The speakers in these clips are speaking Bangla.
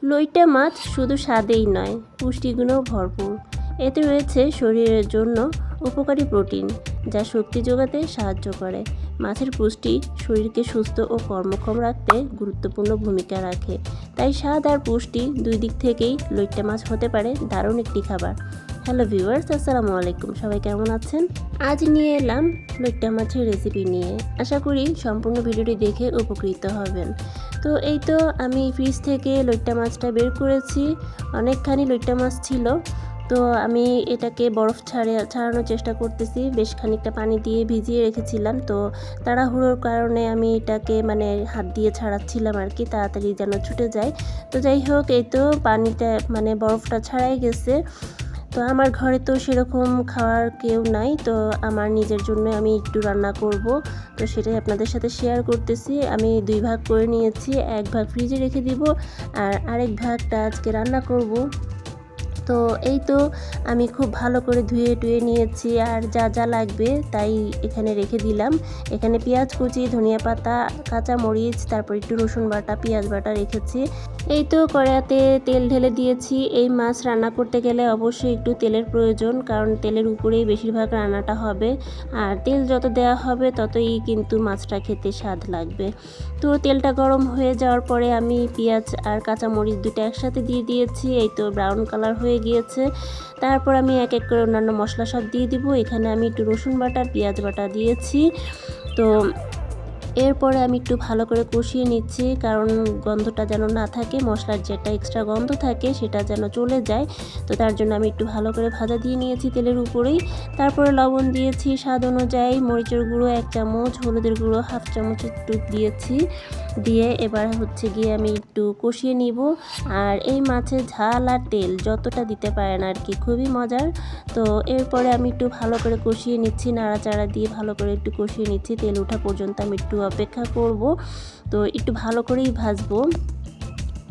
লইট্টা মাছ শুধু স্বাদেই নয়, পুষ্টিগুণেও ভরপুর। এতে রয়েছে শরীরের জন্য উপকারী প্রোটিন, যা শক্তি যোগাতে সাহায্য করে। মাছের পুষ্টি শরীরকে সুস্থ ও কর্মক্ষম রাখতে গুরুত্বপূর্ণ ভূমিকা রাখে। তাই স্বাদ আর পুষ্টি দুই দিক থেকেই লইট্টা মাছ হতে পারে দারুণ একটি খাবার। হ্যালো ভিউয়ার্স, আসসালামু আলাইকুম। সবাই কেমন আছেন? আজ নিয়ে এলাম লইট্টা মাছের রেসিপি নিয়ে। আশা করি সম্পূর্ণ ভিডিওটি দেখে উপকৃত হবেন। তো এই তো আমি ফ্রিজ থেকে লইট্টা মাছটা বের করেছি। অনেকখানি লইট্টা মাছ ছিল, তো আমি এটাকে বরফ ছাড়ানোর চেষ্টা করতেছি। বেশ খানিকটা পানি দিয়ে ভিজিয়ে রেখেছিলাম, তো তাড়াহুড়োর কারণে আমি এটাকে হাত দিয়ে ছাড়াচ্ছিলাম আর কি, তাড়াতাড়ি যেন ছুটে যায়। তো যাই হোক, এই তো পানিটা বরফটা ছাড়াই গেছে। তো আমার ঘরে তো সেরকম খাওয়ার কেউ নাই, তো আমার নিজের জন্য আমি একটু রান্না করব, তো সেটাই আপনাদের সাথে শেয়ার করতেছি। আমি 2 ভাগ করে নিয়েছি, 1 ভাগ ফ্রিজে রেখে দিব আর আরেক ভাগটা আজকে রান্না করব। তো এই তো আমি খুব ভালো করে ধুয়ে নিয়েছি, আর যা যা লাগবে তাই এখানে রেখে দিলাম। এখানে পেঁয়াজ কুচি, ধনিয়া পাতা, কাঁচা মরিচ, তারপর একটু রসুন বাটা, পেঁয়াজ বাটা রেখেছি। এই তো কড়াইতে তেল ঢেলে দিয়েছি। এই মাছ রান্না করতে গেলে অবশ্যই একটু তেলের প্রয়োজন, কারণ তেলের উপরেই বেশিরভাগ রান্নাটা হবে, আর তেল যত দেওয়া হবে ততই কিন্তু মাছটা খেতে স্বাদ লাগবে। তো তেলটা গরম হয়ে যাওয়ার পরে আমি পেঁয়াজ আর কাঁচা মরিচ দুটো একসাথে দিয়ে দিয়েছি। এই তো ব্রাউন কালার হয়ে গিয়েছে। তারপর আমি এক এক করে অন্যান্য মশলা সব দিয়ে দিব। এখানে আমি একটু রসুন বাটা, পেঁয়াজ বাটা দিয়েছি। তো এরপরে আমি একটু ভালো করে কষিয়ে নিচ্ছি, কারণ গন্ধটা যেন না থাকে, মশলার যেটা এক্সট্রা গন্ধ থাকে সেটা যেন চলে যায়। তো তার জন্য আমি একটু ভালো করে ভাজা দিয়ে নিয়েছি তেলের উপরেই। তারপরে লবণ দিয়েছি স্বাদ অনুযায়ী, মরিচের গুঁড়ো 1 চামচ, হলুদের গুঁড়ো 1/2 চামচ একটু দিয়েছি। দিয়ে এবার গিয়ে আমি একটু কষিয়ে নিব। আর এই মাছের ঝাল আর তেল যতটা দিতে পারেন আর কি, খুবই মজার। তো এরপরে আমি একটু ভালো করে কষিয়ে নিচ্ছি, নাড়াচাড়া দিয়ে ভালো করে একটু কষিয়ে নিচ্ছি। তেল ওঠা পর্যন্ত আমি একটু অপেক্ষা করব। তো একটু ভালো করেই ভাজবো।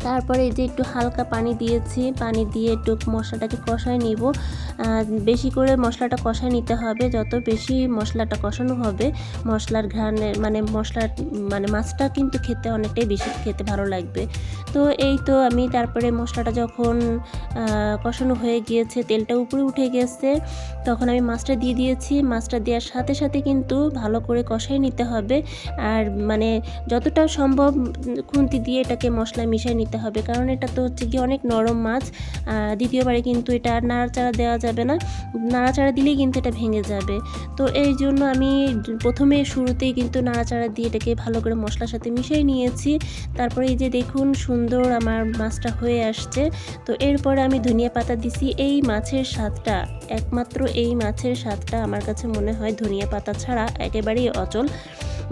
তারপরে এই যে একটু হালকা পানি দিয়েছি, পানি দিয়ে একটু মশলাটাকে কষায় নিব। বেশি করে মশলাটা কষায় নিতে হবে, যত বেশি মশলাটা কষানো হবে মশলার ঘ্রাণে মাছটা কিন্তু খেতে অনেকটাই বেশি খেতে ভালো লাগবে। তো এই তো আমি তারপরে মশলাটা যখন কষানো হয়ে গিয়েছে, তেলটা উপরে উঠে গেছে, তখন আমি মাছটা দিয়ে দিয়েছি। মাছটা দেওয়ার সাথে সাথে কিন্তু ভালো করে কষায় নিতে হবে, আর যতটা সম্ভব খুন্তি দিয়ে এটাকে মশলা মিশিয়ে নিতে হবে, কারণ এটা তো হচ্ছে কি অনেক নরম মাছ। দ্বিতীয়বারে কিন্তু এটা নাড়াচাড়া দেওয়া যাবে না, নাড়াচাড়া দিলেই কিন্তু এটা ভেঙে যাবে। তো এই জন্য আমি শুরুতেই কিন্তু নাড়াচাড়া দিয়ে এটাকে ভালো করে মশলার সাথে মিশিয়ে নিয়েছি। তারপরে এই যে দেখুন সুন্দর আমার মাছটা হয়ে আসছে। তো এরপরে আমি ধনিয়া পাতা দিছি। এই মাছের স্বাদটা, একমাত্র এই মাছের স্বাদটা আমার কাছে মনে হয় ধনিয়া পাতা ছাড়া একেবারেই অচল।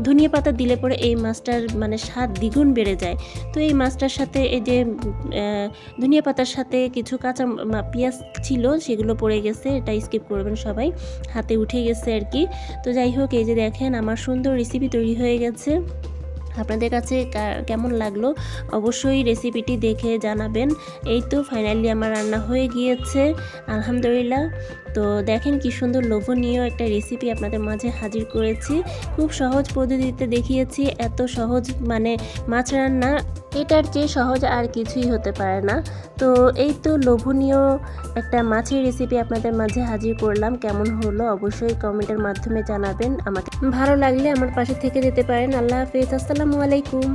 ধনিয়া পাতা দিলে পরে এই মাছটার স্বাদ দ্বিগুণ বেড়ে যায়। তো এই মাছটার সাথে এই যে ধনিয়া পাতার সাথে কিছু কাঁচা পেঁয়াজ ছিল, সেগুলো পড়ে গেছে, এটা স্কিপ করবেন সবাই, হাতে উঠে গেছে আর কি। তো যাই হোক, এই যে দেখেন আমার সুন্দর রেসিপি তৈরি হয়ে গেছে। আপনাদের কাছে কেমন লাগলো অবশ্যই রেসিপিটি দেখে জানাবেন। এই তো ফাইনালি আমার রান্না হয়ে গিয়েছে, আলহামদুলিল্লাহ। তো দেখেন কি সুন্দর লোভনীয় একটা রেসিপি আপনাদের মাঝে হাজির করেছি। খুব সহজ পদ্ধতিতে দেখিয়েছি, এত সহজ মাছ রান্না এটার চেয়ে সহজ আর কিছুই হতে পারে না। তো এই তো লোভনীয় একটা মাছের রেসিপি আপনাদের মাঝে হাজির করলাম। কেমন হলো অবশ্যই কমেন্টের মাধ্যমে জানাবেন। আমাকে ভালো লাগলে আমার পাশে থেকে যেতে পারেন। আল্লাহ হাফেজ, আসসালামু আলাইকুম।